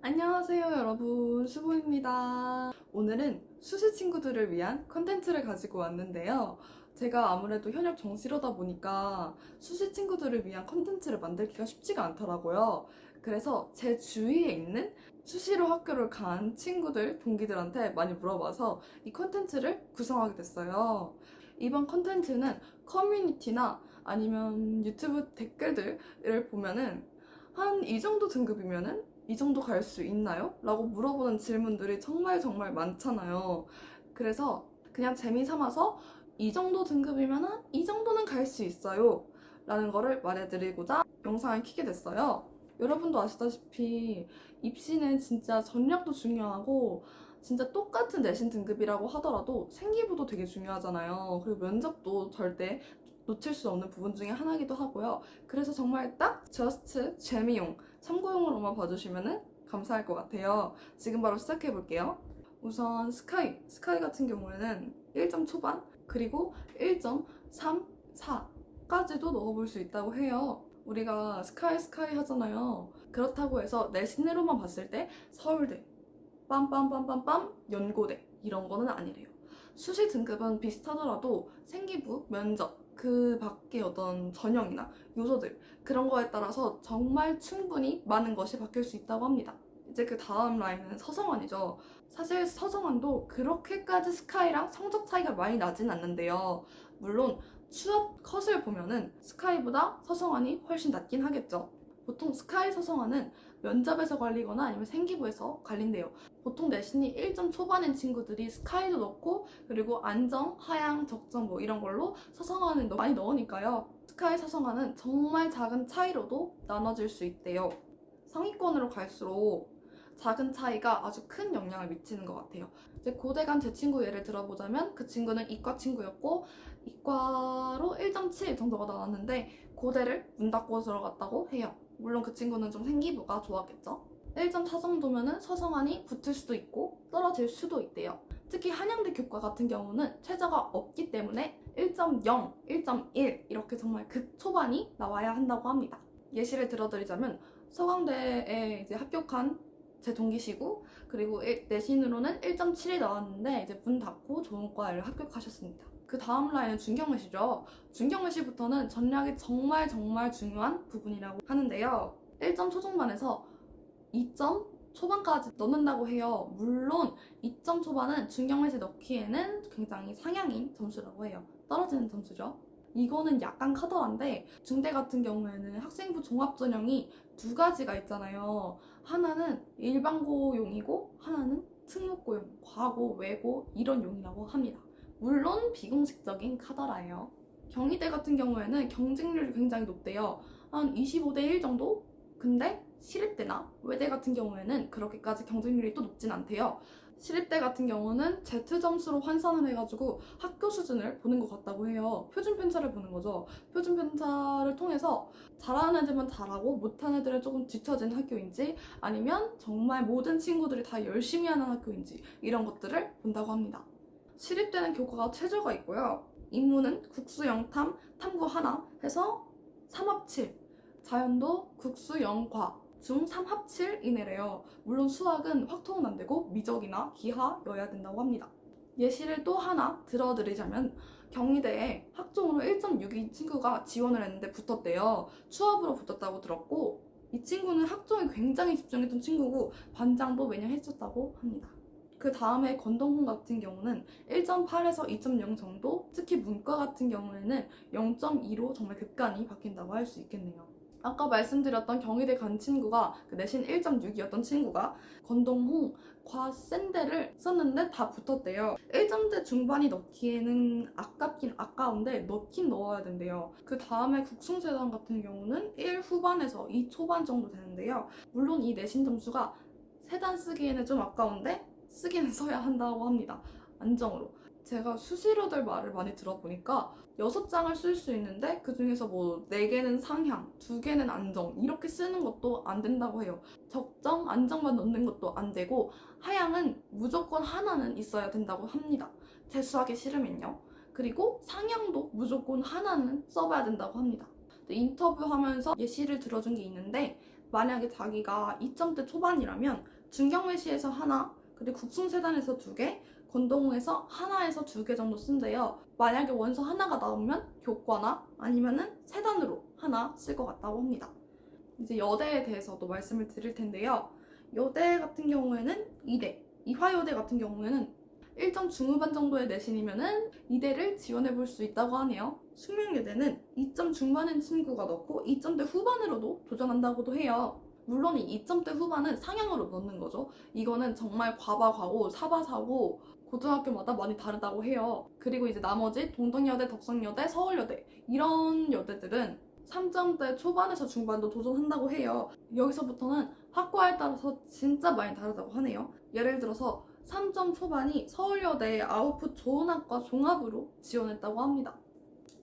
안녕하세요 여러분, 수보입니다. 오늘은 수시 친구들을 위한 컨텐츠를 가지고 왔는데요. 제가 아무래도 현역 정시로다 보니까 수시 친구들을 위한 컨텐츠를 만들기가 쉽지가 않더라고요. 그래서 제 주위에 있는 수시로 학교를 간 친구들, 동기들한테 많이 물어봐서 이 컨텐츠를 구성하게 됐어요. 이번 컨텐츠는 커뮤니티나 아니면 유튜브 댓글들을 보면은 한 이 정도 등급이면은 이 정도 갈 수 있나요? 라고 물어보는 질문들이 정말 많잖아요. 그래서 그냥 재미삼아서 이 정도 등급이면 이 정도는 갈 수 있어요 라는 거를 말해드리고자 영상을 켜게 됐어요. 여러분도 아시다시피 입시는 진짜 전략도 중요하고 진짜 똑같은 내신 등급이라고 하더라도 생기부도 되게 중요하잖아요. 그리고 면접도 절대 놓칠 수 없는 부분 중에 하나이기도 하고요. 그래서 정말 딱 저스트 재미용, 참고용으로만 봐주시면 감사할 것 같아요. 지금 바로 시작해 볼게요. 우선 스카이 같은 경우에는 1점 초반 그리고 1.3, 4까지도 넣어볼 수 있다고 해요. 우리가 스카이 하잖아요. 그렇다고 해서 내신으로만 봤을 때 서울대, 빰빰빰빰빰, 연고대 이런 거는 아니래요. 수시 등급은 비슷하더라도 생기부, 면접, 그 밖에 어떤 전형이나 요소들 그런 거에 따라서 정말 충분히 많은 것이 바뀔 수 있다고 합니다. 이제 그 다음 라인은 서성환이죠. 사실 서성환도 그렇게까지 스카이랑 성적 차이가 많이 나진 않는데요. 물론 취업 컷을 보면은 스카이보다 서성환이 훨씬 낮긴 하겠죠. 보통 스카이 서성환은 면접에서 갈리거나 아니면 생기부에서 갈린대요. 보통 내신이 1점 초반인 친구들이 스카이도 넣고 그리고 안정, 하향, 적정 뭐 이런 걸로 서성환은 많이 넣으니까요. 스카이 서성환은 정말 작은 차이로도 나눠질 수 있대요. 상위권으로 갈수록 작은 차이가 아주 큰 영향을 미치는 것 같아요. 이제 고대 간 제 친구 예를 들어보자면 그 친구는 이과 친구였고 이과로 1.7 정도가 나왔는데 고대를 문 닫고 들어갔다고 해요. 물론 그 친구는 좀 생기부가 좋았겠죠. 1.4 정도면은 서성환이 붙을 수도 있고 떨어질 수도 있대요. 특히 한양대 교과 같은 경우는 최저가 없기 때문에 1.0, 1.1 이렇게 정말 극초반이 나와야 한다고 합니다. 예시를 들어드리자면 서강대에 이제 합격한 제 동기시고 그리고 내신으로는 1.7이 나왔는데 이제 문 닫고 좋은 과를 합격하셨습니다. 그 다음 라인은 중경외시죠. 중경외시부터는 전략이 정말 중요한 부분이라고 하는데요. 1점 초중반에서 2점 초반까지 넣는다고 해요. 물론 2점 초반은 중경외시 넣기에는 굉장히 상향인 점수라고 해요. 떨어지는 점수죠. 이거는 약간 카더라인데 중대 같은 경우에는 학생부 종합전형이 두 가지가 있잖아요. 하나는 일반고용이고 하나는 특목고용, 과고, 외고 이런 용이라고 합니다. 물론 비공식적인 카더라예요. 경희대 같은 경우에는 경쟁률이 굉장히 높대요. 한 25대 1 정도? 근데 시립대나 외대 같은 경우에는 그렇게까지 경쟁률이 또 높진 않대요. 시립대 같은 경우는 Z점수로 환산을 해가지고 학교 수준을 보는 것 같다고 해요. 표준 편차를 보는 거죠. 표준 편차를 통해서 잘하는 애들만 잘하고 못하는 애들은 조금 뒤처진 학교인지 아니면 정말 모든 친구들이 다 열심히 하는 학교인지 이런 것들을 본다고 합니다. 시립대는 교과가 최저가 있고요. 인문은 국수 0탐, 탐구 하나 해서 3합7, 자연도 국수 0과 중 3합7 이내래요. 물론 수학은 확통은 안 되고 미적이나 기하여야 된다고 합니다. 예시를 또 하나 들어드리자면 경희대에 학종으로 1.6인 친구가 지원을 했는데 붙었대요. 추합으로 붙었다고 들었고 이 친구는 학종에 굉장히 집중했던 친구고 반장도 매년 했었다고 합니다. 그 다음에 건동훈 같은 경우는 1.8에서 2.0 정도, 특히 문과 같은 경우에는 0.2로 정말 극간이 바뀐다고 할 수 있겠네요. 아까 말씀드렸던 경희대 간 친구가 그 내신 1.6이었던 친구가 건동홍, 과센대를 썼는데 다 붙었대요. 1점대 중반이 넣기에는 아깝긴 아까운데 넣긴 넣어야 된대요. 그 다음에 국숭재단 같은 경우는 1 후반에서 2 초반 정도 되는데요. 물론 이 내신 점수가 세 단 쓰기에는 좀 아까운데 쓰기는 써야 한다고 합니다. 안정으로. 제가 수시로들 말을 많이 들어보니까 6장을 쓸 수 있는데 그 중에서 뭐 4개는 상향, 2개는 안정 이렇게 쓰는 것도 안 된다고 해요. 적정, 안정만 넣는 것도 안 되고 하향은 무조건 하나는 있어야 된다고 합니다. 재수하기 싫으면요. 그리고 상향도 무조건 하나는 써봐야 된다고 합니다. 인터뷰하면서 예시를 들어준 게 있는데 만약에 자기가 2점대 초반이라면 중경외시에서 하나, 그리고 국숭세단에서 2개, 건동에서 하나에서 2개 정도 쓴대요. 만약에 원서 하나가 나오면 교과나 아니면은 세단으로 하나 쓸 것 같다고 합니다. 이제 여대에 대해서도 말씀을 드릴 텐데요. 여대 같은 경우에는 이대, 이화여대 같은 경우에는 1점 중후반 정도의 내신이면은 이대를 지원해 볼 수 있다고 하네요. 숙명여대는 2점 중반인 친구가 넣고 2점대 후반으로도 도전한다고도 해요. 물론 이 2점대 후반은 상향으로 넣는 거죠. 이거는 정말 과바과고 사바사고 고등학교마다 많이 다르다고 해요. 그리고 이제 나머지 동덕여대, 덕성여대, 서울여대 이런 여대들은 3점대 초반에서 중반도 도전한다고 해요. 여기서부터는 학과에 따라서 진짜 많이 다르다고 하네요. 예를 들어서 3점 초반이 서울여대 아웃풋 좋은 학과 종합으로 지원했다고 합니다.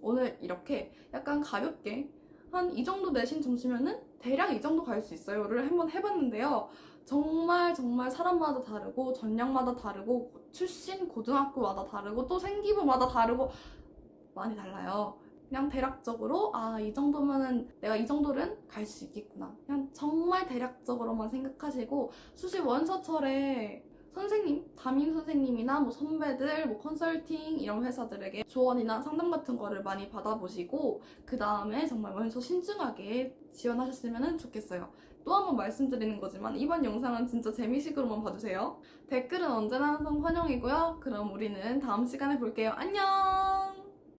오늘 이렇게 약간 가볍게 한 이 정도 내신 점수면은 대략 이 정도 갈 수 있어요를 한번 해봤는데요. 정말 사람마다 다르고 전형마다 다르고 출신 고등학교마다 다르고 또 생기부마다 다르고 많이 달라요. 그냥 대략적으로 이 정도면은 내가 이 정도는 갈 수 있겠구나. 그냥 정말 대략적으로만 생각하시고 수시 원서철에 선생님, 담임 선생님이나 뭐 선배들, 뭐 컨설팅 이런 회사들에게 조언이나 상담 같은 거를 많이 받아보시고 그 다음에 정말 원서 신중하게 지원하셨으면 좋겠어요. 또 한 번 말씀드리는 거지만 이번 영상은 진짜 재미식으로만 봐주세요. 댓글은 언제나 항상 환영이고요. 그럼 우리는 다음 시간에 볼게요. 안녕!